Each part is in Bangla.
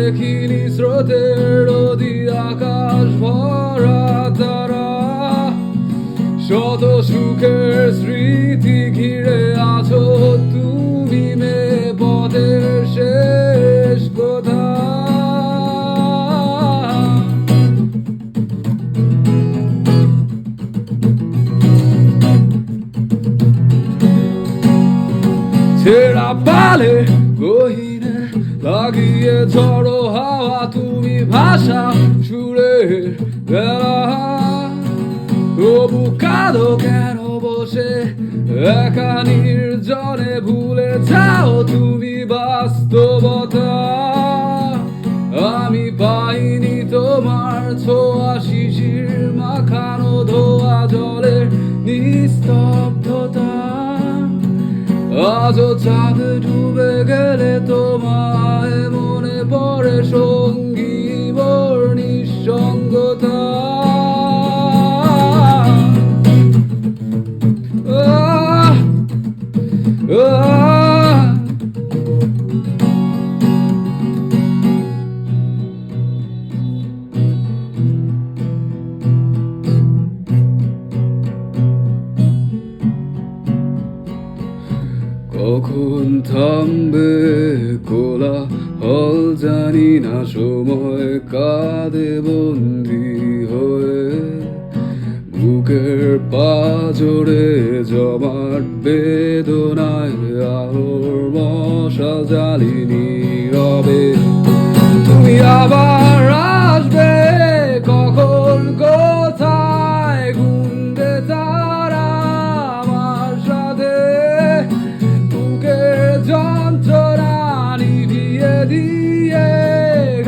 দেখিনি স্রোতের নদী আকাশ ভরা তারা শত সুখের স্মৃতি ঘিরে আছো তুমি মে পথের শেষ কথা ছেঁড়া পালে গহীনে লাগিয়ে ঝড়ো হাওয়া তুমি ভাষা সুরে বেলা তবু কাঁদো কেন বসে একা নির্জনে ভুলে যাও তুমি বাস্তবতা আমি পাইনি তোমার ছোঁয়া শিশির মাখানো ধোয়া জলের নিস্তব্ধতা আজও চাঁদ ডুবে গেলে তোমায় মনে পড়ে সঙ্গী মোর নিঃসঙ্গতা কখন থামবে কোলা হল জানি না সময় কাঁদে বন্দি হয়ে বুকের পাঁজরে জমাট বেদনায় আলোর মশা জ্বালিনি রবে তুমি আবার আসবে কখন কোথায় গুনবে তারা আমার সাথে বুকের যন্ত্রণা নিভিয়ে দিয়ে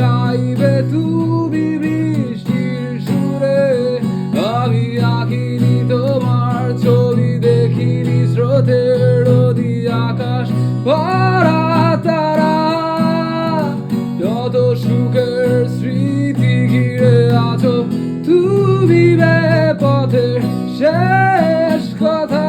গাইবে তুমি বৃষ্টির সুরে আমি আঁকিনি তোমার ছবি দেখিনি স্রোতের নদী আকাশ ভরা তারা যত সুখের স্মৃতি ঘিরে আছো তুমি পথের শেষ কথা